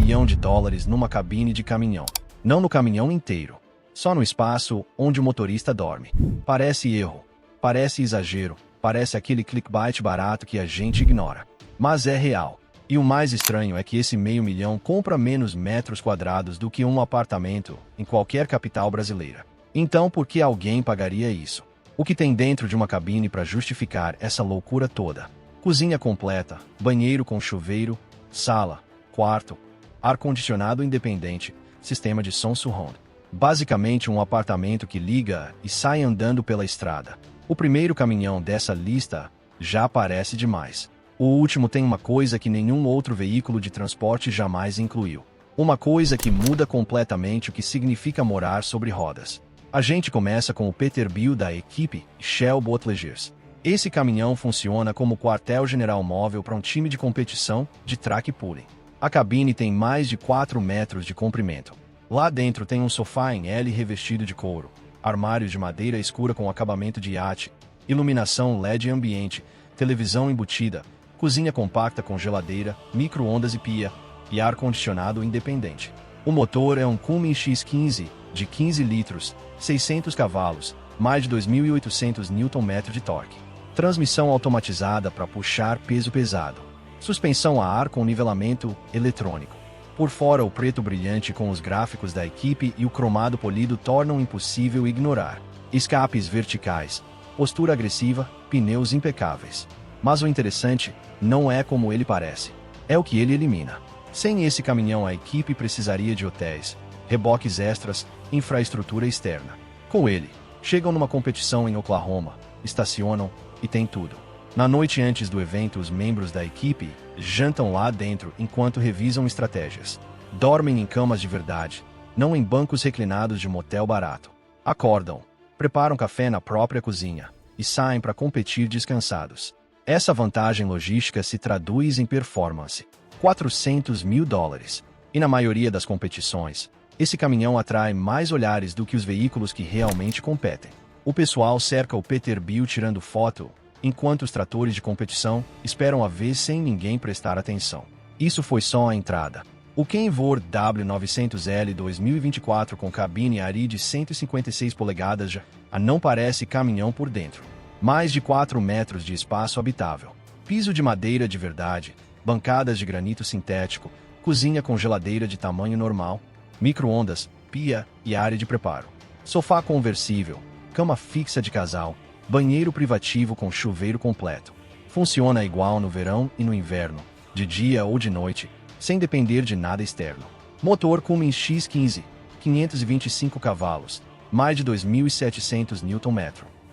milhão de dólares numa cabine de caminhão. Não no caminhão inteiro. Só no espaço onde o motorista dorme. Parece erro. Parece exagero. Parece aquele clickbait barato que a gente ignora. Mas é real. E o mais estranho é que esse meio milhão compra menos metros quadrados do que um apartamento em qualquer capital brasileira. Então por que alguém pagaria isso? O que tem dentro de uma cabine para justificar essa loucura toda? Cozinha completa, banheiro com chuveiro, sala, quarto, ar-condicionado independente, sistema de som surround. Basicamente um apartamento que liga e sai andando pela estrada. O primeiro caminhão dessa lista já parece demais. O último tem uma coisa que nenhum outro veículo de transporte jamais incluiu. Uma coisa que muda completamente o que significa morar sobre rodas. A gente começa com o Peterbilt da equipe Shell Boat Leisures. Esse caminhão funciona como quartel-general móvel para um time de competição de track pulling. A cabine tem mais de 4 metros de comprimento. Lá dentro tem um sofá em L revestido de couro, armário de madeira escura com acabamento de iate, iluminação LED ambiente, televisão embutida, cozinha compacta com geladeira, micro-ondas e pia, e ar-condicionado independente. O motor é um Cummins X15, de 15 litros, 600 cavalos, mais de 2.800 Nm de torque. Transmissão automatizada para puxar peso pesado. Suspensão a ar com nivelamento eletrônico. Por fora, o preto brilhante com os gráficos da equipe e o cromado polido tornam impossível ignorar. Escapes verticais, postura agressiva, pneus impecáveis. Mas o interessante não é como ele parece, é o que ele elimina. Sem esse caminhão a equipe precisaria de hotéis, reboques extras, infraestrutura externa. Com ele, chegam numa competição em Oklahoma, estacionam e tem tudo. Na noite antes do evento, os membros da equipe jantam lá dentro enquanto revisam estratégias. Dormem em camas de verdade, não em bancos reclinados de motel barato. Acordam, preparam café na própria cozinha e saem para competir descansados. Essa vantagem logística se traduz em performance. 400 mil dólares. E na maioria das competições, esse caminhão atrai mais olhares do que os veículos que realmente competem. O pessoal cerca o Peterbilt tirando foto, enquanto os tratores de competição esperam a vez sem ninguém prestar atenção. Isso foi só a entrada. O Kenworth W900L 2024 com cabine Ari de 156 polegadas já não parece caminhão por dentro. Mais de 4 metros de espaço habitável. Piso de madeira de verdade, bancadas de granito sintético, cozinha com geladeira de tamanho normal, micro-ondas, pia e área de preparo. Sofá conversível, cama fixa de casal, banheiro privativo com chuveiro completo. Funciona igual no verão e no inverno, de dia ou de noite, sem depender de nada externo. Motor Cummins X15, 525 cavalos, mais de 2.700 Nm.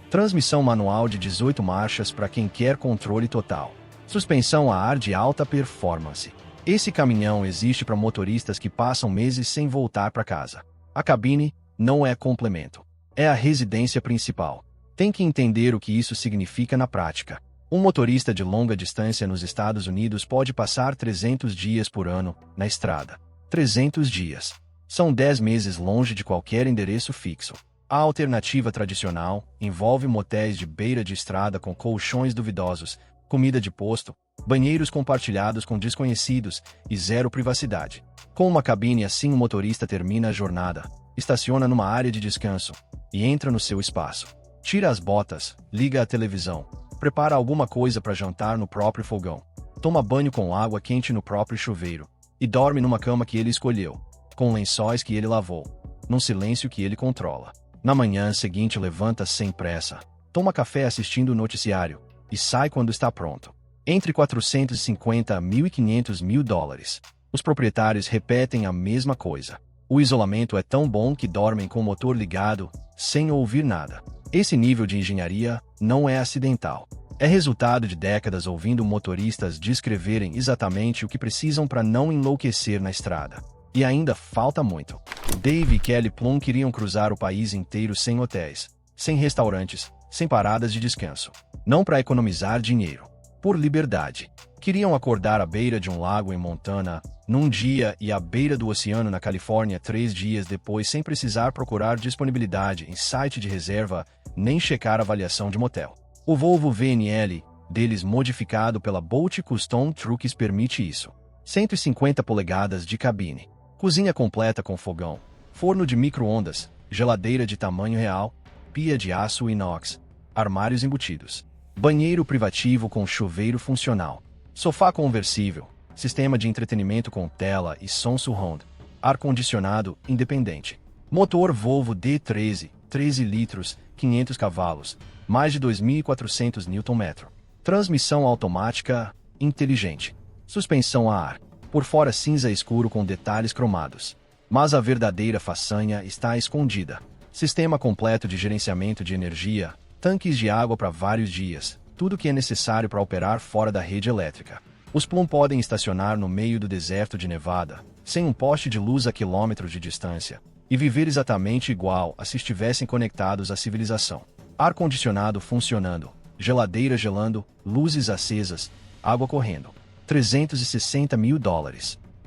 Transmissão manual de 18 marchas para quem quer controle total. Suspensão a ar de alta performance. Esse caminhão existe para motoristas que passam meses sem voltar para casa. A cabine não é complemento. É a residência principal. Tem que entender o que isso significa na prática. Um motorista de longa distância nos Estados Unidos pode passar 300 dias por ano na estrada. 300 dias. São 10 meses longe de qualquer endereço fixo. A alternativa tradicional envolve motéis de beira de estrada com colchões duvidosos, comida de posto, banheiros compartilhados com desconhecidos e zero privacidade. Com uma cabine assim, o motorista termina a jornada, estaciona numa área de descanso e entra no seu espaço. Tira as botas, liga a televisão, prepara alguma coisa para jantar no próprio fogão, toma banho com água quente no próprio chuveiro e dorme numa cama que ele escolheu, com lençóis que ele lavou, num silêncio que ele controla. Na manhã seguinte levanta sem pressa, toma café assistindo o noticiário e sai quando está pronto. Entre 450 mil e 500 mil dólares. Os proprietários repetem a mesma coisa. O isolamento é tão bom que dormem com o motor ligado, sem ouvir nada. Esse nível de engenharia não é acidental. É resultado de décadas ouvindo motoristas descreverem exatamente o que precisam para não enlouquecer na estrada. E ainda falta muito. Dave e Kelly Plum queriam cruzar o país inteiro sem hotéis, sem restaurantes, sem paradas de descanso. Não para economizar dinheiro. Por liberdade. Queriam acordar à beira de um lago em Montana, num dia, e à beira do oceano na Califórnia 3 dias depois, sem precisar procurar disponibilidade em site de reserva, nem checar avaliação de motel. O Volvo VNL deles, modificado pela Bolt Custom Trucks, permite isso. 150 polegadas de cabine. Cozinha completa com fogão, forno de micro-ondas, geladeira de tamanho real, pia de aço inox, armários embutidos. Banheiro privativo com chuveiro funcional. Sofá conversível, sistema de entretenimento com tela e som surround. Ar-condicionado independente. Motor Volvo D13, 13 litros, 500 cavalos, mais de 2.400 Nm. Transmissão automática inteligente. Suspensão a ar. Por fora cinza escuro com detalhes cromados. Mas a verdadeira façanha está escondida. Sistema completo de gerenciamento de energia, tanques de água para vários dias, tudo o que é necessário para operar fora da rede elétrica. Os Plum podem estacionar no meio do deserto de Nevada, sem um poste de luz a quilômetros de distância, e viver exatamente igual a se estivessem conectados à civilização. Ar-condicionado funcionando, geladeira gelando, luzes acesas, água correndo. $360 mil.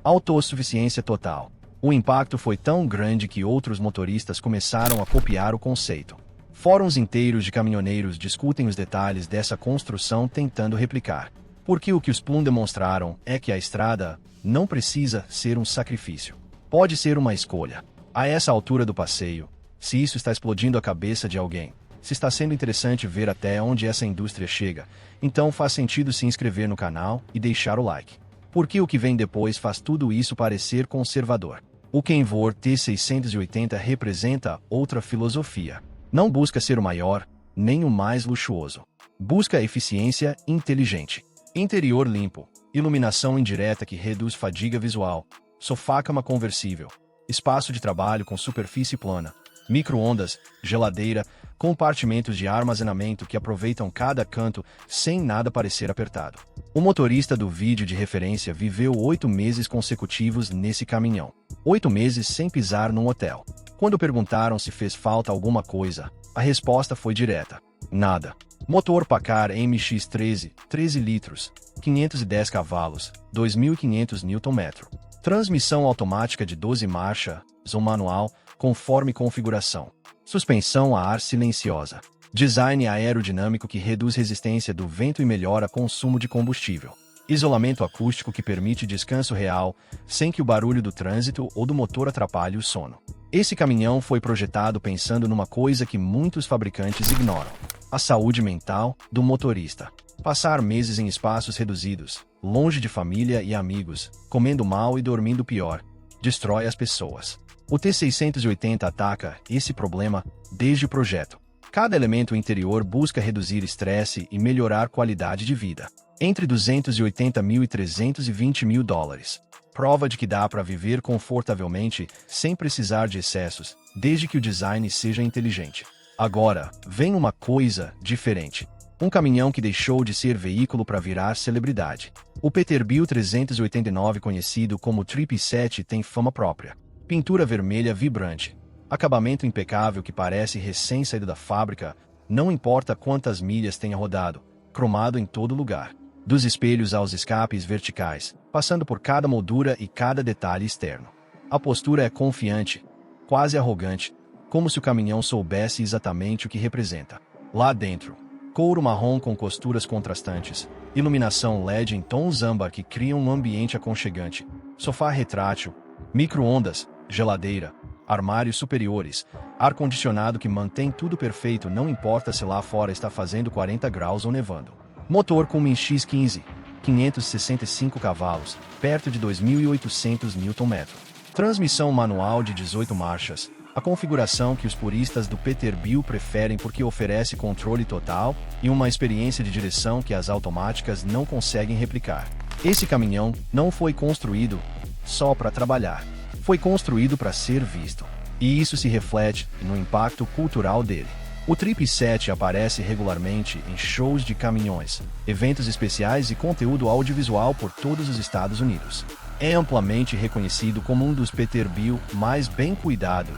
Autossuficiência total. O impacto foi tão grande que outros motoristas começaram a copiar o conceito. Fóruns inteiros de caminhoneiros discutem os detalhes dessa construção tentando replicar. Porque o que os Plum demonstraram é que a estrada não precisa ser um sacrifício. Pode ser uma escolha. A essa altura do passeio, se isso está explodindo a cabeça de alguém, se está sendo interessante ver até onde essa indústria chega, então faz sentido se inscrever no canal e deixar o like. Porque o que vem depois faz tudo isso parecer conservador. O Kenworth T680 representa outra filosofia. Não busca ser o maior, nem o mais luxuoso. Busca eficiência inteligente. Interior limpo, iluminação indireta que reduz fadiga visual, sofá-cama conversível, espaço de trabalho com superfície plana, micro-ondas, geladeira, compartimentos de armazenamento que aproveitam cada canto sem nada parecer apertado. O motorista do vídeo de referência viveu 8 meses consecutivos nesse caminhão. 8 meses sem pisar num hotel. Quando perguntaram se fez falta alguma coisa, a resposta foi direta: nada. Motor Packard MX-13, 13 litros, 510 cavalos, 2.500 Nm. Transmissão automática de 12 marchas, ou manual, conforme configuração. Suspensão a ar silenciosa. Design aerodinâmico que reduz resistência do vento e melhora consumo de combustível. Isolamento acústico que permite descanso real, sem que o barulho do trânsito ou do motor atrapalhe o sono. Esse caminhão foi projetado pensando numa coisa que muitos fabricantes ignoram: a saúde mental do motorista. Passar meses em espaços reduzidos, longe de família e amigos, comendo mal e dormindo pior, destrói as pessoas. O T680 ataca esse problema desde o projeto. Cada elemento interior busca reduzir estresse e melhorar qualidade de vida. Entre 280 mil e 320 mil dólares. Prova de que dá para viver confortavelmente sem precisar de excessos, desde que o design seja inteligente. Agora, vem uma coisa diferente. Um caminhão que deixou de ser veículo para virar celebridade. O Peterbilt 389, conhecido como Trip 7, tem fama própria. Pintura vermelha vibrante. Acabamento impecável que parece recém-saído da fábrica, não importa quantas milhas tenha rodado, cromado em todo lugar. Dos espelhos aos escapes verticais, passando por cada moldura e cada detalhe externo. A postura é confiante, quase arrogante, como se o caminhão soubesse exatamente o que representa. Lá dentro, couro marrom com costuras contrastantes, iluminação LED em tons âmbar que criam um ambiente aconchegante, sofá retrátil, micro-ondas, geladeira, armários superiores, ar-condicionado que mantém tudo perfeito não importa se lá fora está fazendo 40 graus ou nevando. Motor Cummins X15, 565 cavalos, perto de 2.800 Nm. Transmissão manual de 18 marchas, a configuração que os puristas do Peterbilt preferem porque oferece controle total e uma experiência de direção que as automáticas não conseguem replicar. Esse caminhão não foi construído só para trabalhar. Foi construído para ser visto. E isso se reflete no impacto cultural dele. O Trip 7 aparece regularmente em shows de caminhões, eventos especiais e conteúdo audiovisual por todos os Estados Unidos. É amplamente reconhecido como um dos Peterbilt mais bem cuidados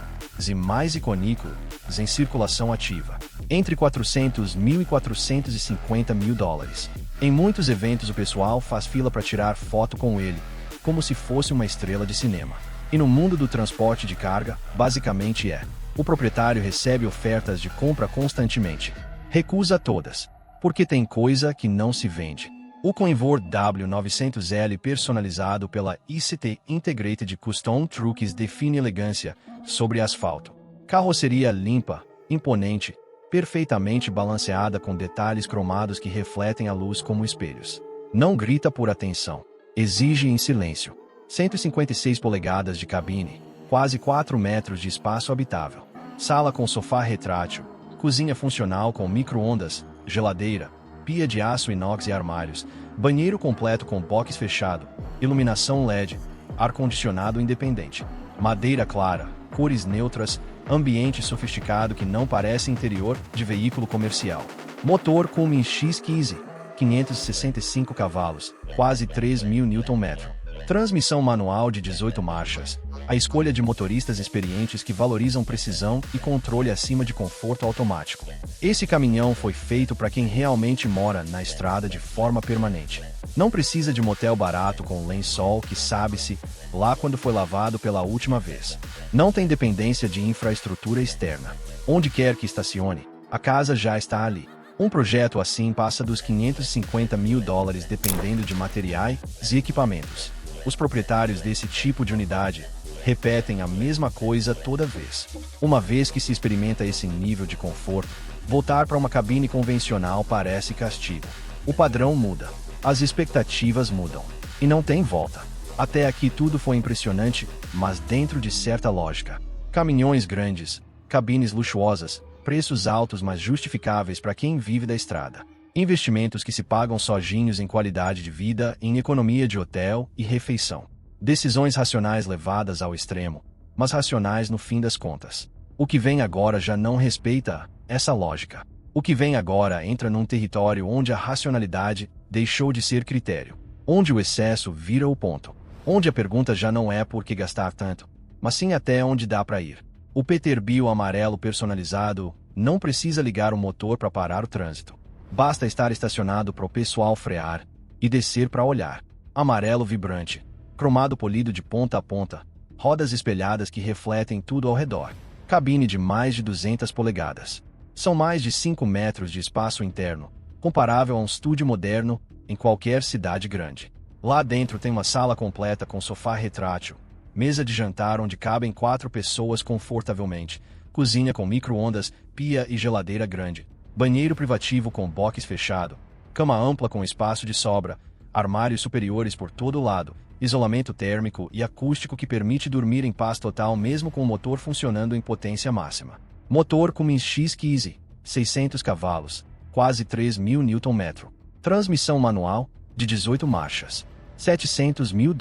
e mais icônicos em circulação ativa. Entre 400 mil e 450 mil dólares. Em muitos eventos o pessoal faz fila para tirar foto com ele, como se fosse uma estrela de cinema. E no mundo do transporte de carga, basicamente é. O proprietário recebe ofertas de compra constantemente. Recusa todas. Porque tem coisa que não se vende. O Convor W900L personalizado pela ICT Integrated Custom Trucks define elegância sobre asfalto. Carroceria limpa, imponente, perfeitamente balanceada com detalhes cromados que refletem a luz como espelhos. Não grita por atenção, exige em silêncio. 156 polegadas de cabine, quase 4 metros de espaço habitável. Sala com sofá retrátil, cozinha funcional com micro-ondas, geladeira, pia de aço inox e armários, banheiro completo com box fechado, iluminação LED, ar-condicionado independente, madeira clara, cores neutras, ambiente sofisticado que não parece interior de veículo comercial. Motor Cummins X15, 565 cavalos, quase 3.000 Nm. Transmissão manual de 18 marchas. A escolha de motoristas experientes que valorizam precisão e controle acima de conforto automático. Esse caminhão foi feito para quem realmente mora na estrada de forma permanente. Não precisa de motel barato com lençol que sabe-se lá quando foi lavado pela última vez. Não tem dependência de infraestrutura externa. Onde quer que estacione, a casa já está ali. Um projeto assim passa dos $550 mil dependendo de materiais e equipamentos. Os proprietários desse tipo de unidade repetem a mesma coisa toda vez. Uma vez que se experimenta esse nível de conforto, voltar para uma cabine convencional parece castigo. O padrão muda, as expectativas mudam, e não tem volta. Até aqui tudo foi impressionante, mas dentro de certa lógica. Caminhões grandes, cabines luxuosas, preços altos mas justificáveis para quem vive da estrada. Investimentos que se pagam sozinhos em qualidade de vida, em economia de hotel e refeição. Decisões racionais levadas ao extremo, mas racionais no fim das contas. O que vem agora já não respeita essa lógica. O que vem agora entra num território onde a racionalidade deixou de ser critério. Onde o excesso vira o ponto. Onde a pergunta já não é por que gastar tanto, mas sim até onde dá para ir. O Peterbilt amarelo personalizado não precisa ligar o motor para parar o trânsito. Basta estar estacionado para o pessoal frear e descer para olhar. Amarelo vibrante, cromado polido de ponta a ponta, rodas espelhadas que refletem tudo ao redor. Cabine de mais de 200 polegadas. São mais de 5 metros de espaço interno, comparável a um estúdio moderno em qualquer cidade grande. Lá dentro tem uma sala completa com sofá retrátil, mesa de jantar onde cabem 4 pessoas confortavelmente, cozinha com micro-ondas, pia e geladeira grande. Banheiro privativo com box fechado, cama ampla com espaço de sobra, armários superiores por todo lado, isolamento térmico e acústico que permite dormir em paz total mesmo com o motor funcionando em potência máxima. Motor Cummins X15, 600 cavalos, quase 3.000 Nm. Transmissão manual, de 18 marchas, $700 mil.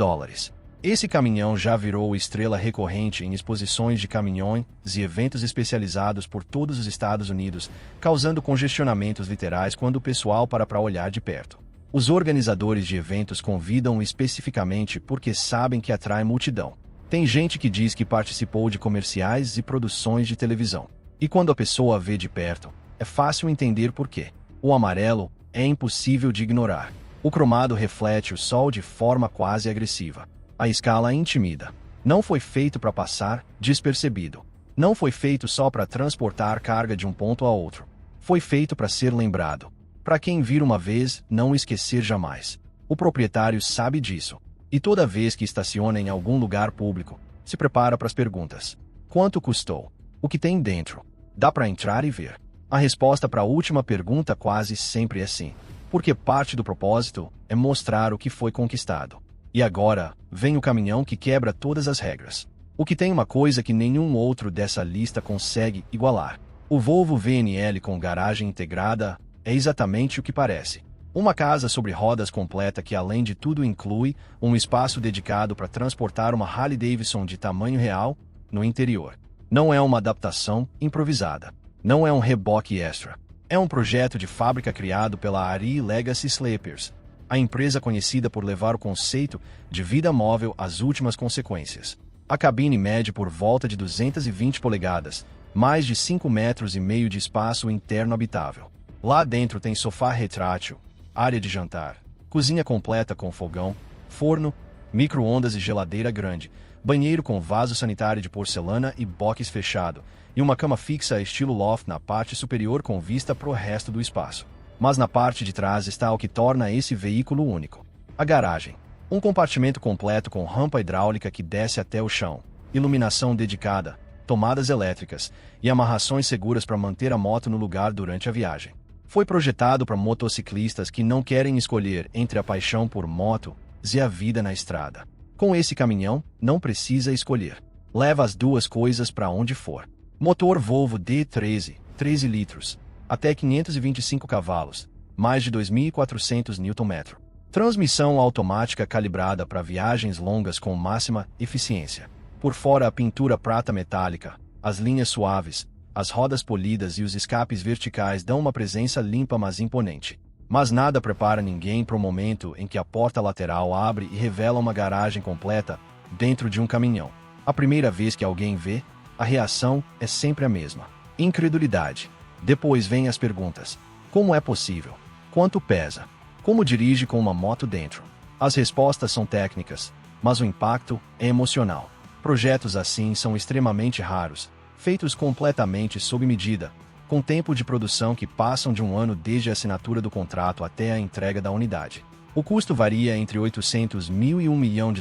Esse caminhão já virou estrela recorrente em exposições de caminhões e eventos especializados por todos os Estados Unidos, causando congestionamentos literais quando o pessoal para olhar de perto. Os organizadores de eventos convidam especificamente porque sabem que atrai multidão. Tem gente que diz que participou de comerciais e produções de televisão. E quando a pessoa vê de perto, é fácil entender por quê. O amarelo é impossível de ignorar. O cromado reflete o sol de forma quase agressiva. A escala intimida. Não foi feito para passar despercebido. Não foi feito só para transportar carga de um ponto a outro. Foi feito para ser lembrado. Para quem vir uma vez, não esquecer jamais. O proprietário sabe disso. E toda vez que estaciona em algum lugar público, se prepara para as perguntas. Quanto custou? O que tem dentro? Dá para entrar e ver? A resposta para a última pergunta quase sempre é sim. Porque parte do propósito é mostrar o que foi conquistado. E agora, vem o caminhão que quebra todas as regras. O que tem uma coisa que nenhum outro dessa lista consegue igualar. O Volvo VNL com garagem integrada é exatamente o que parece. Uma casa sobre rodas completa que além de tudo inclui um espaço dedicado para transportar uma Harley-Davidson de tamanho real no interior. Não é uma adaptação improvisada. Não é um reboque extra. É um projeto de fábrica criado pela Ari Legacy Sleepers, a empresa conhecida por levar o conceito de vida móvel às últimas consequências. A cabine mede por volta de 220 polegadas, mais de 5,5 metros de espaço interno habitável. Lá dentro tem sofá retrátil, área de jantar, cozinha completa com fogão, forno, micro-ondas e geladeira grande, banheiro com vaso sanitário de porcelana e box fechado, e uma cama fixa estilo loft na parte superior com vista pro resto do espaço. Mas na parte de trás está o que torna esse veículo único. A garagem. Um compartimento completo com rampa hidráulica que desce até o chão, iluminação dedicada, tomadas elétricas e amarrações seguras para manter a moto no lugar durante a viagem. Foi projetado para motociclistas que não querem escolher entre a paixão por moto e a vida na estrada. Com esse caminhão, não precisa escolher. Leva as duas coisas para onde for. Motor Volvo D13, 13 litros, até 525 cavalos, mais de 2.400 Nm. Transmissão automática calibrada para viagens longas com máxima eficiência. Por fora a pintura prata metálica, as linhas suaves, as rodas polidas e os escapes verticais dão uma presença limpa mas imponente. Mas nada prepara ninguém para o momento em que a porta lateral abre e revela uma garagem completa dentro de um caminhão. A primeira vez que alguém vê, a reação é sempre a mesma: incredulidade. Depois vêm as perguntas: como é possível? Quanto pesa? Como dirige com uma moto dentro? As respostas são técnicas, mas o impacto é emocional. Projetos assim são extremamente raros, feitos completamente sob medida, com tempo de produção que passam de um ano desde a assinatura do contrato até a entrega da unidade. O custo varia entre 800 mil e $1 milhão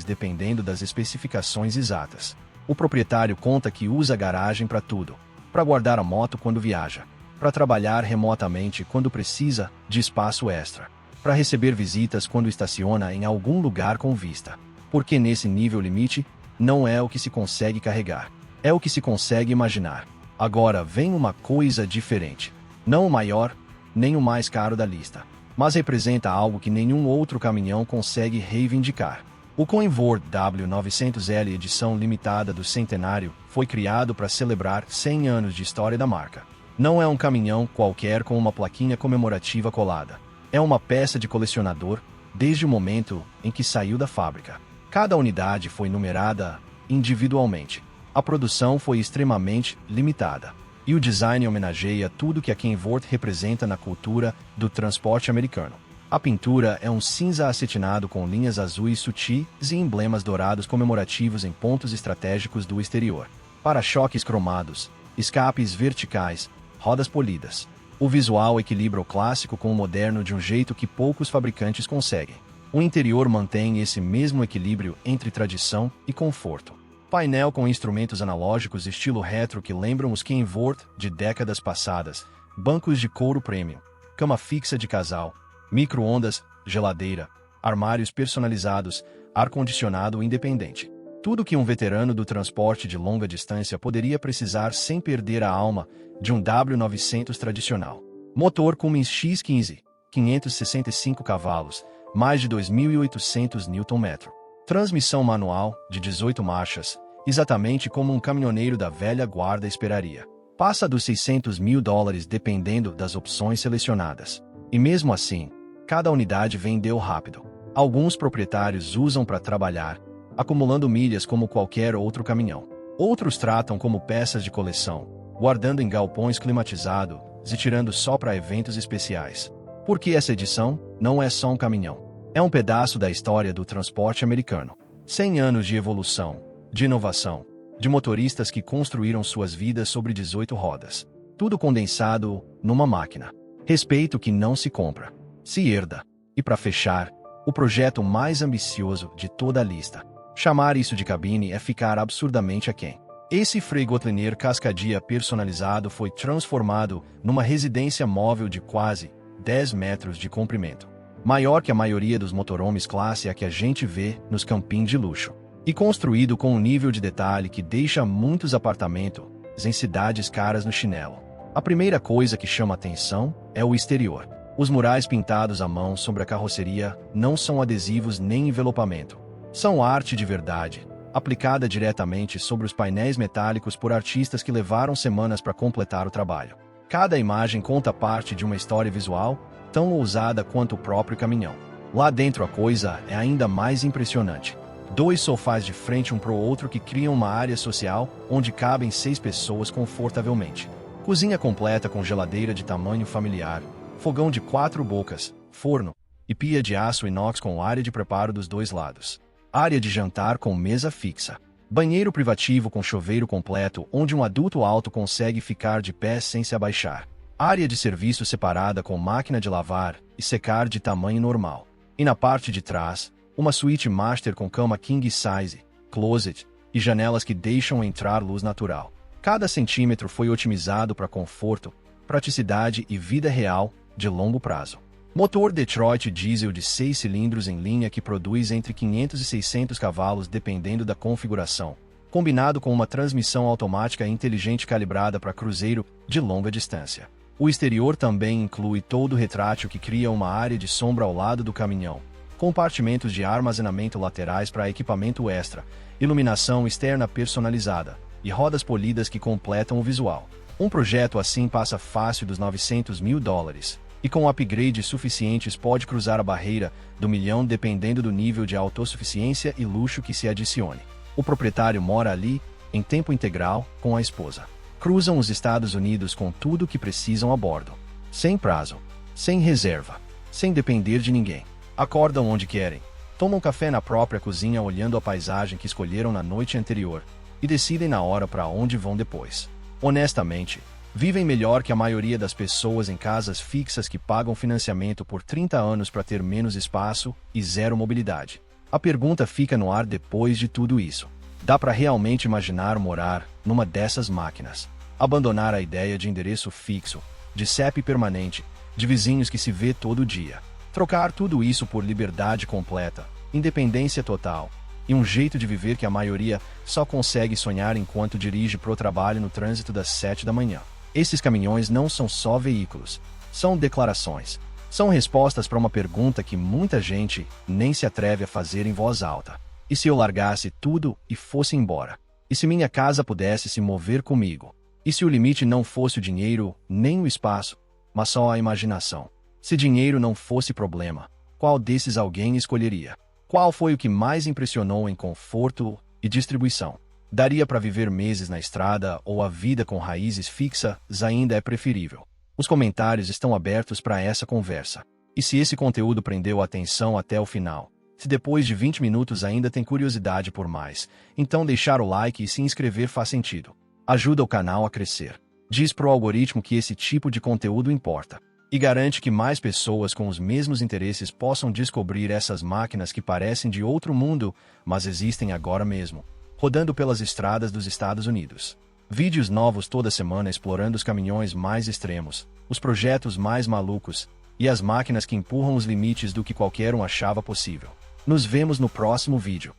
dependendo das especificações exatas. O proprietário conta que usa a garagem para tudo: para guardar a moto quando viaja, para trabalhar remotamente quando precisa de espaço extra, para receber visitas quando estaciona em algum lugar com vista. Porque nesse nível limite, não é o que se consegue carregar, é o que se consegue imaginar. Agora vem uma coisa diferente. Não o maior, nem o mais caro da lista, mas representa algo que nenhum outro caminhão consegue reivindicar. O Coenvord W900L edição limitada do centenário foi criado para celebrar 100 anos de história da marca. Não é um caminhão qualquer com uma plaquinha comemorativa colada. É uma peça de colecionador desde o momento em que saiu da fábrica. Cada unidade foi numerada individualmente. A produção foi extremamente limitada. E o design homenageia tudo que a Kenworth representa na cultura do transporte americano. A pintura é um cinza acetinado com linhas azuis sutis e emblemas dourados comemorativos em pontos estratégicos do exterior. Para-choques cromados, escapes verticais, rodas polidas. O visual equilibra o clássico com o moderno de um jeito que poucos fabricantes conseguem. O interior mantém esse mesmo equilíbrio entre tradição e conforto. Painel com instrumentos analógicos estilo retro que lembram os Kenworth de décadas passadas, bancos de couro premium, cama fixa de casal, micro-ondas, geladeira, armários personalizados, ar-condicionado independente. Tudo que um veterano do transporte de longa distância poderia precisar sem perder a alma de um W900 tradicional. Motor Cummins X15, 565 cavalos, mais de 2.800 Nm. Transmissão manual, de 18 marchas, exatamente como um caminhoneiro da velha guarda esperaria. Passa dos $600 mil dependendo das opções selecionadas. E mesmo assim, cada unidade vendeu rápido. Alguns proprietários usam para trabalhar, acumulando milhas como qualquer outro caminhão. Outros tratam como peças de coleção, guardando em galpões climatizados e tirando só para eventos especiais. Porque essa edição não é só um caminhão. É um pedaço da história do transporte americano. 100 anos de evolução, de inovação, de motoristas que construíram suas vidas sobre 18 rodas. Tudo condensado numa máquina. Respeito que não se compra, se herda. E para fechar, o projeto mais ambicioso de toda a lista. Chamar isso de cabine é ficar absurdamente aquém. Esse Freightliner Cascadia personalizado foi transformado numa residência móvel de quase 10 metros de comprimento. Maior que a maioria dos motorhomes classe A que a gente vê nos campinhos de luxo. E construído com um nível de detalhe que deixa muitos apartamentos em cidades caras no chinelo. A primeira coisa que chama atenção é o exterior. Os murais pintados à mão sobre a carroceria não são adesivos nem envelopamento. São arte de verdade, aplicada diretamente sobre os painéis metálicos por artistas que levaram semanas para completar o trabalho. Cada imagem conta parte de uma história visual tão ousada quanto o próprio caminhão. Lá dentro a coisa é ainda mais impressionante. 2 sofás de frente um para o outro que criam uma área social onde cabem 6 pessoas confortavelmente. Cozinha completa com geladeira de tamanho familiar, fogão de 4 bocas, forno e pia de aço inox com área de preparo dos 2 lados. Área de jantar com mesa fixa. Banheiro privativo com chuveiro completo onde um adulto alto consegue ficar de pé sem se abaixar. Área de serviço separada com máquina de lavar e secar de tamanho normal. E na parte de trás, uma suíte master com cama king size, closet e janelas que deixam entrar luz natural. Cada centímetro foi otimizado para conforto, praticidade e vida real de longo prazo. Motor Detroit diesel de 6 cilindros em linha que produz entre 500 e 600 cavalos dependendo da configuração, combinado com uma transmissão automática inteligente calibrada para cruzeiro de longa distância. O exterior também inclui todo retrátil que cria uma área de sombra ao lado do caminhão, compartimentos de armazenamento laterais para equipamento extra, iluminação externa personalizada e rodas polidas que completam o visual. Um projeto assim passa fácil dos $900 mil. E com upgrades suficientes pode cruzar a barreira do milhão dependendo do nível de autossuficiência e luxo que se adicione. O proprietário mora ali, em tempo integral, com a esposa. Cruzam os Estados Unidos com tudo o que precisam a bordo. Sem prazo, sem reserva, sem depender de ninguém. Acordam onde querem, tomam café na própria cozinha olhando a paisagem que escolheram na noite anterior e decidem na hora para onde vão depois. Honestamente, vivem melhor que a maioria das pessoas em casas fixas que pagam financiamento por 30 anos para ter menos espaço e zero mobilidade. A pergunta fica no ar depois de tudo isso. Dá para realmente imaginar morar numa dessas máquinas? Abandonar a ideia de endereço fixo, de CEP permanente, de vizinhos que se vê todo dia. Trocar tudo isso por liberdade completa, independência total e um jeito de viver que a maioria só consegue sonhar enquanto dirige pro trabalho no trânsito das 7 da manhã. Esses caminhões não são só veículos, são declarações. São respostas para uma pergunta que muita gente nem se atreve a fazer em voz alta. E se eu largasse tudo e fosse embora? E se minha casa pudesse se mover comigo? E se o limite não fosse o dinheiro, nem o espaço, mas só a imaginação? Se dinheiro não fosse problema, qual desses alguém escolheria? Qual foi o que mais impressionou em conforto e distribuição? Daria para viver meses na estrada ou a vida com raízes fixas ainda é preferível? Os comentários estão abertos para essa conversa. E se esse conteúdo prendeu a atenção até o final? Se depois de 20 minutos ainda tem curiosidade por mais, então deixar o like e se inscrever faz sentido. Ajuda o canal a crescer. Diz pro algoritmo que esse tipo de conteúdo importa. E garante que mais pessoas com os mesmos interesses possam descobrir essas máquinas que parecem de outro mundo, mas existem agora mesmo, rodando pelas estradas dos Estados Unidos. Vídeos novos toda semana explorando os caminhões mais extremos, os projetos mais malucos e as máquinas que empurram os limites do que qualquer um achava possível. Nos vemos no próximo vídeo.